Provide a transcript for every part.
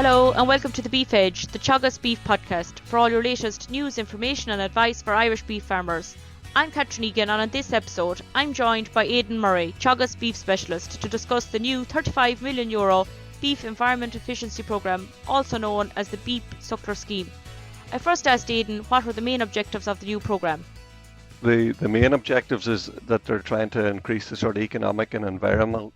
Hello and welcome to the Beef Edge, the Teagasc Beef podcast, for all your latest news, information and advice for Irish beef farmers. I'm Catherine Egan, and on this episode I'm joined by Aidan Murray, Teagasc Beef Specialist, to discuss the new €35 million Beef Environment Efficiency Programme, also known as the Beef Suckler scheme. I first asked Aidan what were the main objectives of the new programme. The main objectives is that they're trying to increase the sort of economic and environmental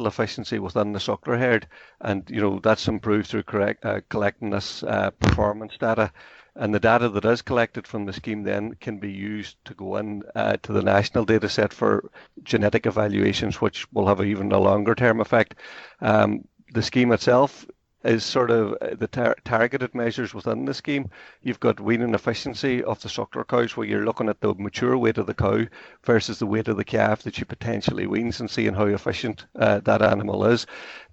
efficiency within the suckler herd, and that's improved through collecting this performance data, and the data that is collected from the scheme then can be used to go in to the national data set for genetic evaluations, which will have even a longer term effect. The scheme itself is sort of the targeted measures within the scheme. You've got weaning efficiency of the suckler cows, where you're looking at the mature weight of the cow versus the weight of the calf that she potentially weans, and seeing how efficient that animal is.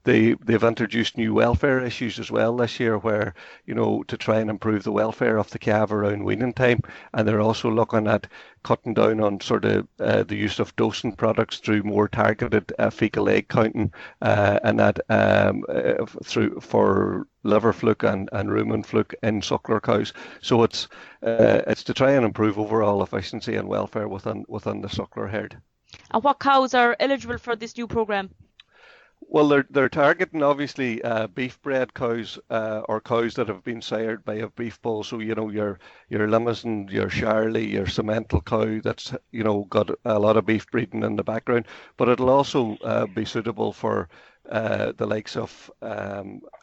They've introduced new welfare issues as well this year, where to try and improve the welfare of the calf around weaning time, and they're also looking at cutting down on sort of the use of dosing products through more targeted fecal egg counting, and that for liver fluke and rumen fluke in suckler cows. So it's to try and improve overall efficiency and welfare within the suckler herd. And what cows are eligible for this new programme? Well, they're targeting obviously beef bred cows, or cows that have been sired by a beef bull. So your Limousin, your Charolais, your Simmental cow that's got a lot of beef breeding in the background. But it'll also be suitable for the likes of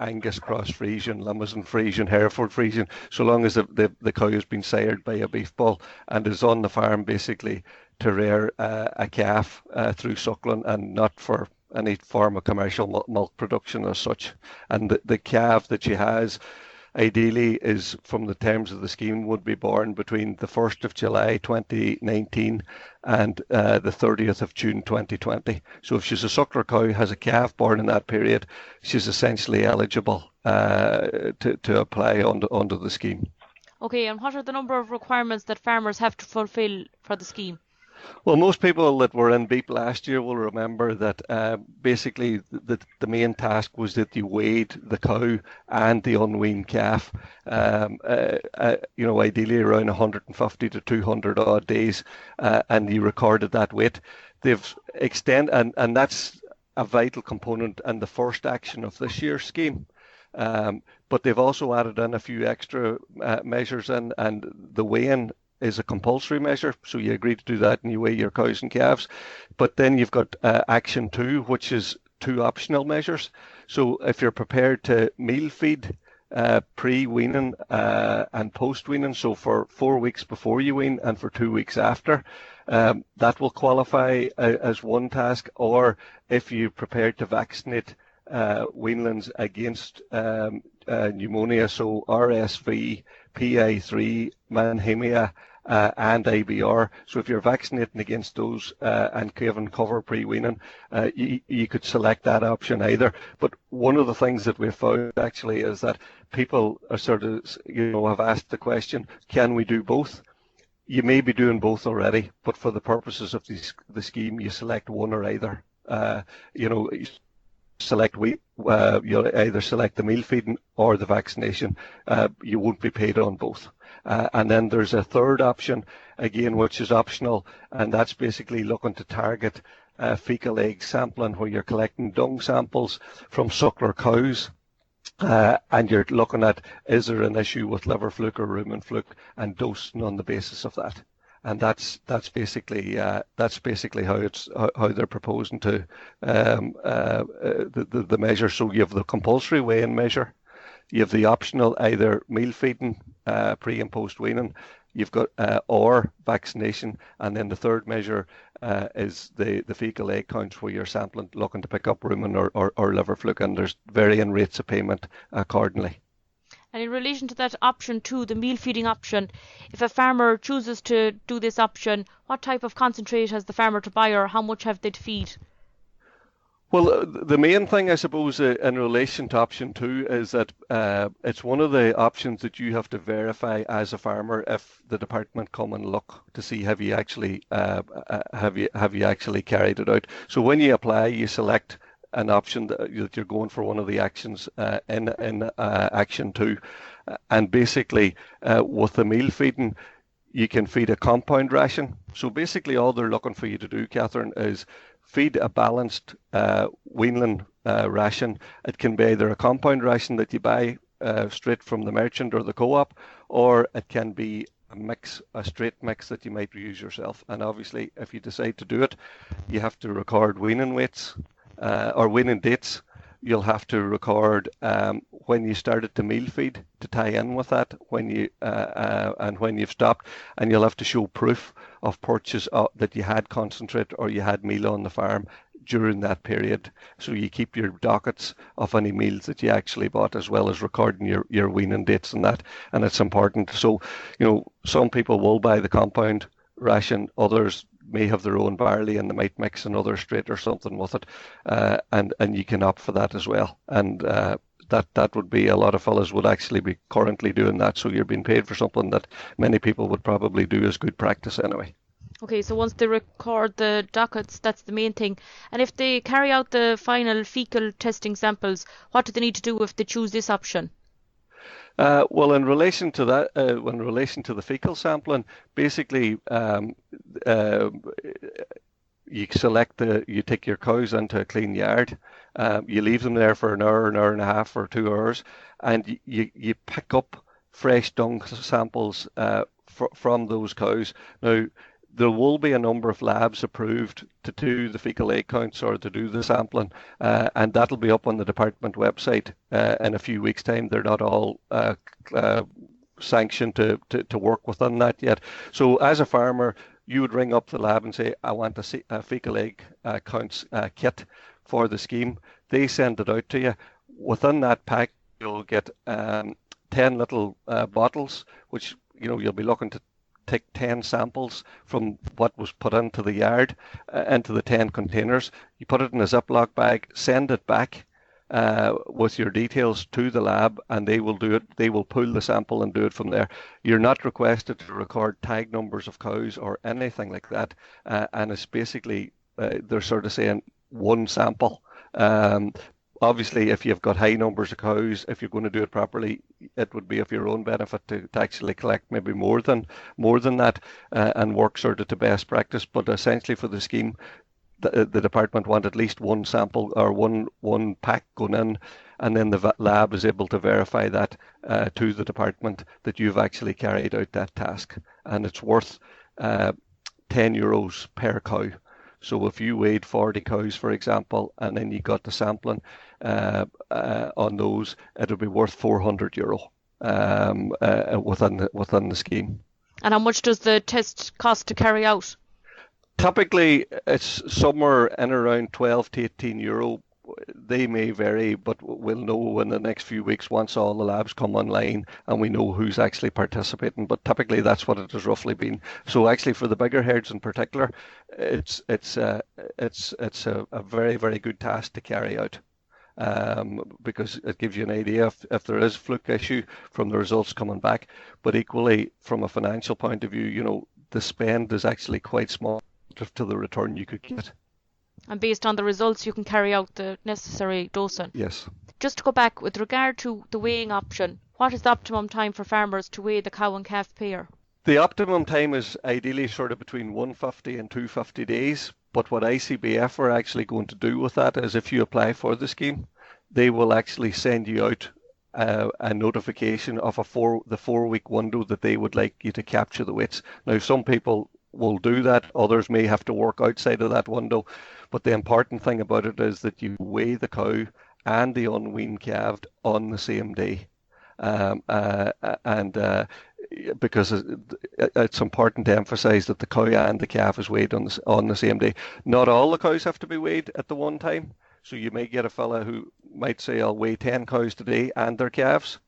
Angus Cross Friesian, Limousin Friesian, Hereford Friesian, so long as the cow has been sired by a beef bull and is on the farm basically to rear a calf through suckling, and not for any form of commercial milk production as such. And the calf that she has ideally is, from the terms of the scheme, would be born between the 1st of July 2019 and the 30th of June 2020. So if she's a suckler cow, has a calf born in that period, she's essentially eligible to apply under the scheme. Okay, and what are the number of requirements that farmers have to fulfil for the scheme? Well, most people that were in BEEP last year will remember that basically the main task was that you weighed the cow and the unweaned calf, ideally around 150 to 200 odd days, and you recorded that weight. They've extended, and that's a vital component and the first action of this year's scheme. But they've also added in a few extra measures in, and the weigh-in is a compulsory measure, so you agree to do that and you weigh your cows and calves. But then you've got action 2, which is 2 optional measures. So if you're prepared to meal feed pre-weaning and post-weaning, so for 4 weeks before you wean and for 2 weeks after, that will qualify as one task. Or if you're prepared to vaccinate weanlings against pneumonia, so RSV, PI3, Mannheimia, and IBR. So if you're vaccinating against those and giving cover pre-weaning, you could select that option either. But one of the things that we've found actually is that people are sort of, have asked the question, can we do both? You may be doing both already, but for the purposes of the scheme, you select one or either. You'll either select the meal feeding or the vaccination. You won't be paid on both. And then there's a third option, again, which is optional, and that's basically looking to target fecal egg sampling, where you're collecting dung samples from suckler cows, and you're looking at, is there an issue with liver fluke or rumen fluke, and dosing on the basis of that. And that's basically how they're proposing to the measure. So you have the compulsory weigh-in measure, you have the optional either meal feeding pre and post weaning, you've got or vaccination, and then the third measure is the fecal egg counts, where you're sampling, looking to pick up rumen or liver fluke, and there's varying rates of payment accordingly. And in relation to that option 2, the meal feeding option, if a farmer chooses to do this option, what type of concentrate has the farmer to buy, or how much have they to feed? Well, the main thing, I suppose, in relation to option 2 is that it's one of the options that you have to verify as a farmer if the department come and look to see have you actually carried it out. So when you apply, you select an option that you're going for one of the actions in action 2. And basically, with the meal feeding, you can feed a compound ration. So basically all they're looking for you to do, Catherine, is feed a balanced weanling ration. It can be either a compound ration that you buy straight from the merchant or the co-op, or it can be a straight mix that you might use yourself. And obviously, if you decide to do it, you have to record weaning weights or weaning dates. You'll have to record when you started to meal feed to tie in with that, when you and when you've stopped, and you'll have to show proof of purchase that you had concentrate or you had meal on the farm during that period. So you keep your dockets of any meals that you actually bought, as well as recording your weaning dates and that. And it's important. So, some people will buy the compound ration, others may have their own barley and they might mix another straight or something with it, and you can opt for that as well. And that would be, a lot of fellas would actually be currently doing that, so you're being paid for something that many people would probably do as good practice anyway. Okay, so once they record the dockets, that's the main thing. And if they carry out the final fecal testing samples, what do they need to do if they choose this option? Well, in relation to that, in relation to the fecal sampling, basically you take your cows into a clean yard, you leave them there for an hour and a half or 2 hours, and you pick up fresh dung samples from those cows. Now, there will be a number of labs approved to do the fecal egg counts or to do the sampling, and that'll be up on the department website in a few weeks' time. They're not all sanctioned to work within that yet. So as a farmer, you would ring up the lab and say, I want a fecal egg counts kit for the scheme. They send it out to you. Within that pack, you'll get 10 little bottles, which you'll be looking to take 10 samples from what was put into the yard, into the 10 containers. You put it in a Ziploc bag, send it back with your details to the lab, and they will do it. They will pull the sample and do it from there. You're not requested to record tag numbers of cows or anything like that, and it's basically, they're sort of saying one sample. Obviously, if you've got high numbers of cows, if you're going to do it properly, it would be of your own benefit to actually collect maybe more than that and work sort of to best practice. But essentially, for the scheme, the department want at least one sample or one pack going in, and then the lab is able to verify that to the department that you've actually carried out that task, and it's worth €10 per cow. So if you weighed 40 cows, for example, and then you got the sampling on those, it would be worth €400 within the scheme. And how much does the test cost to carry out? Typically, it's somewhere in around €12 to €18. They may vary, but we'll know in the next few weeks once all the labs come online and we know who's actually participating. But typically, that's what it has roughly been. So actually, for the bigger herds in particular, it's a very, very good task to carry out. Because it gives you an idea if there is fluke issue from the results coming back. But equally, from a financial point of view, the spend is actually quite small to the return you could get. And based on the results, you can carry out the necessary dosing. Yes. Just to go back, with regard to the weighing option, what is the optimum time for farmers to weigh the cow and calf pair? The optimum time is ideally sort of between 150 and 250 days. But what ICBF are actually going to do with that is, if you apply for the scheme, they will actually send you out a notification of the 4-week window that they would like you to capture the weights. Now, some people will do that. Others may have to work outside of that window. But the important thing about it is that you weigh the cow and the unweaned calf on the same day. Because it's important to emphasize that the cow and the calf is weighed on the same day. Not all the cows have to be weighed at the one time. So you may get a fella who might say, I'll weigh 10 cows today and their calves.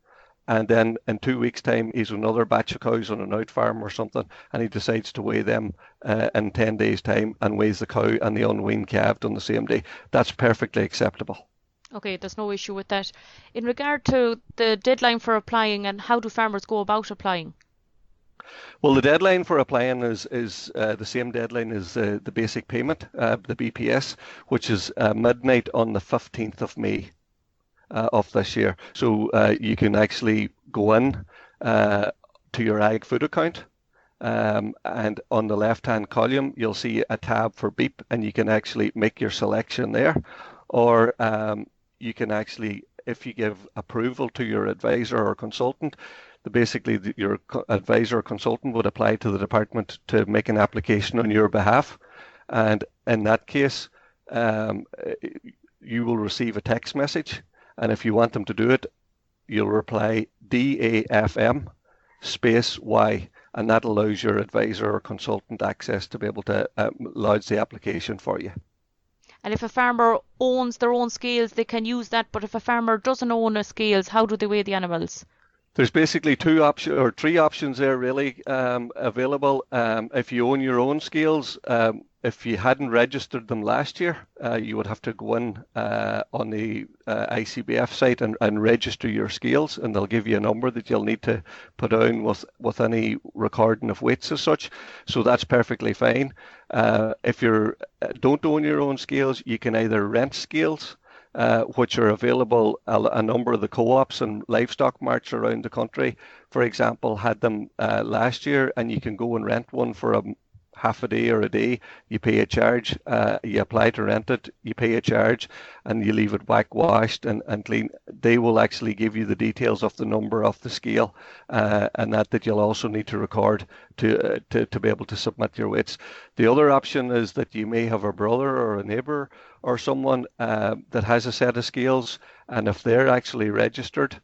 And then in 2 weeks' time, he's another batch of cows on an out farm or something, and he decides to weigh them in 10 days' time and weighs the cow and the unweaned calf on the same day. That's perfectly acceptable. Okay, there's no issue with that. In regard to the deadline for applying, and how do farmers go about applying? Well, the deadline for applying is the same deadline as the basic payment, the BPS, which is midnight on the 15th of May of this year. So you can actually go in to your Ag Food account, and on the left-hand column, you'll see a tab for BEEP, and you can actually make your selection there. Or you can actually, if you give approval to your advisor or consultant, your advisor or consultant would apply to the department to make an application on your behalf. And in that case, you will receive a text message. And if you want them to do it, you'll reply DAFM space Y, and that allows your advisor or consultant access to be able to lodge the application for you. And if a farmer owns their own scales, they can use that. But if a farmer doesn't own a scales, how do they weigh the animals? There's basically three options there really available. If you own your own scales, if you hadn't registered them last year, you would have to go in on the ICBF site and register your scales, and they'll give you a number that you'll need to put down with any recording of weights as such. So that's perfectly fine. If you don't own your own scales, you can either rent scales, which are available. A number of the co-ops and livestock marts around the country, for example, had them last year, and you can go and rent one for a half a day or a day. You pay a charge, you apply to rent it, you pay a charge, and you leave it back washed and clean. They will actually give you the details of the number of the scale, and that you'll also need to record to be able to submit your weights. The other option is that you may have a brother or a neighbour or someone that has a set of scales, and if they're actually registered,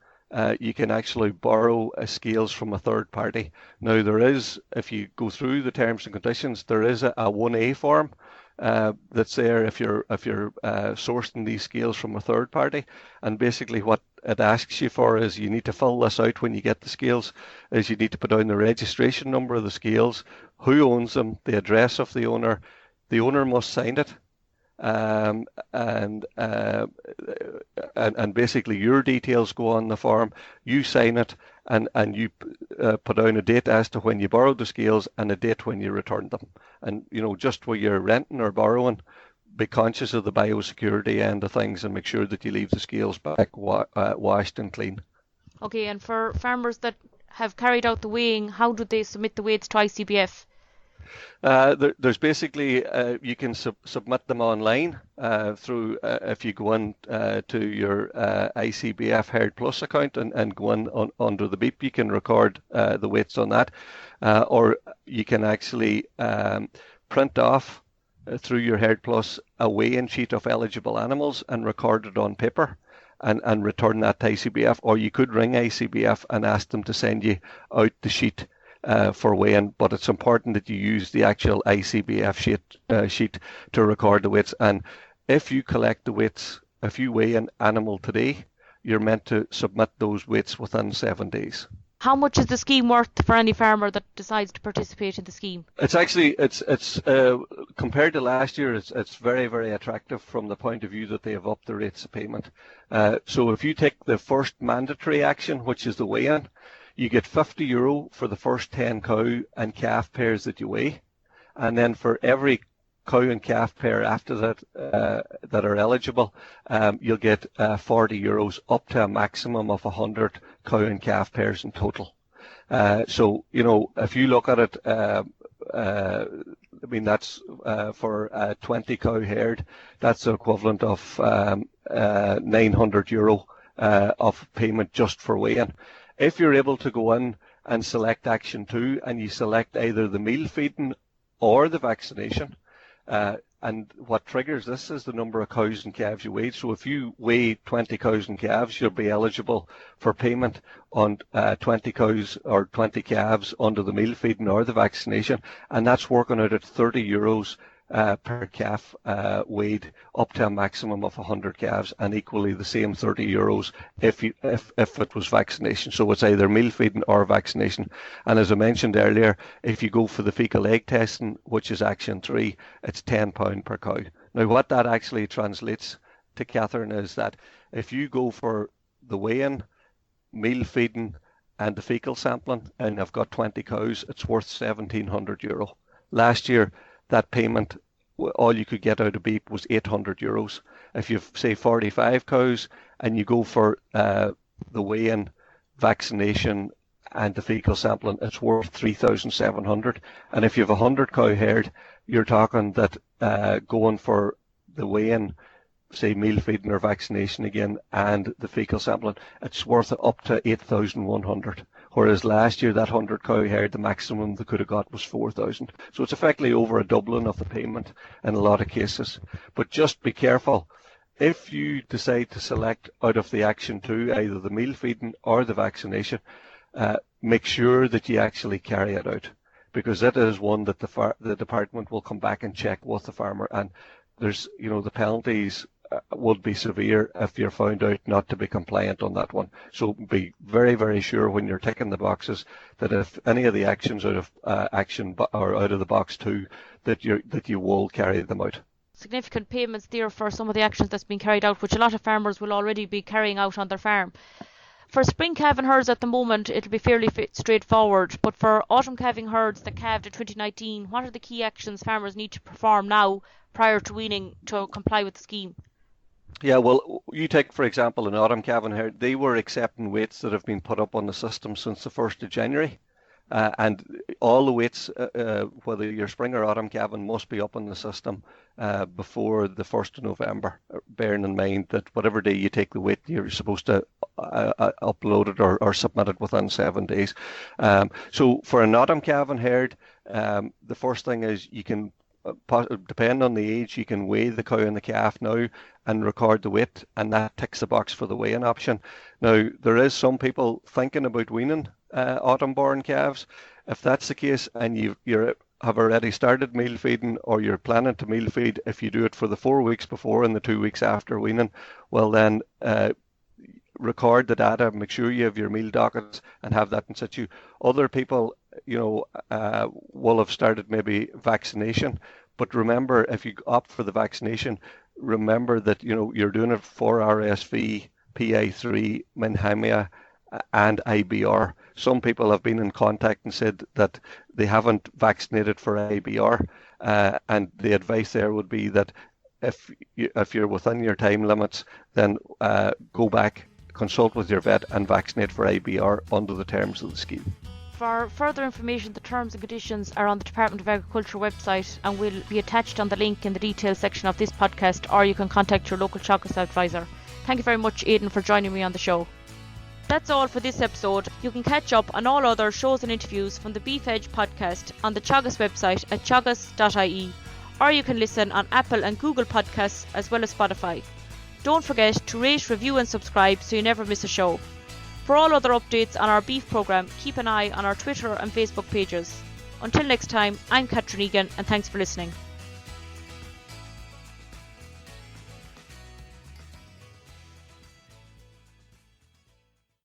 you can actually borrow scales from a third party. Now there is, if you go through the terms and conditions, there is a 1A form that's there if you're sourcing these scales from a third party. And basically what it asks you for is you need to fill this out when you get the scales, is you need to put down the registration number of the scales, who owns them, the address of the owner must sign it. And basically your details go on the form, you sign it, and you put down a date as to when you borrowed the scales and a date when you returned them. And just where you're renting or borrowing, be conscious of the biosecurity end of things and make sure that you leave the scales back washed and clean. Okay, and for farmers that have carried out the weighing, how do they submit the weights to ICBF? There's basically, you can submit them online through, if you go in to your ICBF Herd Plus account and go in under the BEEP, you can record the weights on that, or you can actually print off through your Herd Plus a weigh-in sheet of eligible animals and record it on paper and return that to ICBF, or you could ring ICBF and ask them to send you out the sheet for weighing, but it's important that you use the actual ICBF sheet to record the weights. And if you collect the weights, if you weigh an animal today, you're meant to submit those weights within 7 days. How much is the scheme worth for any farmer that decides to participate in the scheme? It's actually, it's compared to last year, it's very, very attractive from the point of view that they have upped the rates of payment. So if you take the first mandatory action, which is the weigh-in, you get €50 for the first 10 cow and calf pairs that you weigh, and then for every cow and calf pair after that that are eligible, you'll get €40 up to a maximum of 100 cow and calf pairs in total. So if you look at it, I mean that's for a 20 cow herd, that's the equivalent of €900 of payment just for weighing. If you're able to go in and select Action 2 and you select either the meal feeding or the vaccination, and what triggers this is the number of cows and calves you weigh. So if you weigh 20 cows and calves, you'll be eligible for payment on 20 cows or 20 calves under the meal feeding or the vaccination, and that's working out at €30 per calf weighed up to a maximum of 100 calves, and equally the same €30 if it was vaccination. So it's either meal feeding or vaccination. And as I mentioned earlier, if you go for the fecal egg testing, which is Action 3, it's £10 per cow. Now what that actually translates to, Catherine, is that if you go for the weigh-in, meal feeding and the fecal sampling, and I've got 20 cows, it's worth €1,700. Last year, that payment, all you could get out of beef was €800. If you've, say, 45 cows and you go for the weigh-in, vaccination, and the fecal sampling, it's worth 3,700. And if you have a 100 cow herd, you're talking that going for the weigh-in, say meal feeding or vaccination again, and the fecal sampling, it's worth up to 8,100. Whereas last year, that 100 cow herd, the maximum they could have got was 4,000. So it's effectively over a doubling of the payment in a lot of cases. But just be careful. If you decide to select out of the action two, either the meal feeding or the vaccination, make sure that you actually carry it out, because that is one that the department will come back and check with the farmer, and there's, the penalties would be severe if you're found out not to be compliant on that one. So be very, very sure when you're ticking the boxes that if any of the actions out of action or out of the box two, that you will carry them out. Significant payments there for some of the actions that's been carried out, which a lot of farmers will already be carrying out on their farm. For spring calving herds at the moment, it'll be fairly straightforward, but for autumn calving herds that calved in 2019, what are the key actions farmers need to perform now prior to weaning to comply with the scheme? Yeah, well, you take, for example, an autumn calving herd. They were accepting weights that have been put up on the system since the 1st of January. And all the weights, whether you're spring or autumn calving, must be up on the system before the 1st of November, bearing in mind that whatever day you take the weight, you're supposed to upload it or submit it within 7 days. So for an autumn calving herd, the first thing is you can, depending on the age, you can weigh the cow and the calf now and record the weight, and that ticks the box for the weighing option. Now, there is some people thinking about weaning autumn-born calves. If that's the case and you have already started meal feeding or you're planning to meal feed, if you do it for the 4 weeks before and the 2 weeks after weaning, well then record the data, make sure you have your meal dockets and have that in situ. Other people, will have started maybe vaccination, but remember, if you opt for the vaccination, remember that you're doing it for RSV, PI3, Menhamia, and IBR. Some people have been in contact and said that they haven't vaccinated for IBR, and the advice there would be that if you're within your time limits, then go back, consult with your vet, and vaccinate for IBR under the terms of the scheme. For further information, the terms and conditions are on the Department of Agriculture website and will be attached on the link in the details section of this podcast, or you can contact your local Teagasc advisor. Thank you very much, Aidan, for joining me on the show. That's all for this episode. You can catch up on all other shows and interviews from the Beef Edge podcast on the Teagasc website at teagasc.ie, or you can listen on Apple and Google podcasts as well as Spotify. Don't forget to rate, review and subscribe so you never miss a show. For all other updates on our beef programme, keep an eye on our Twitter and Facebook pages. Until next time, I'm Catherine Egan, and thanks for listening.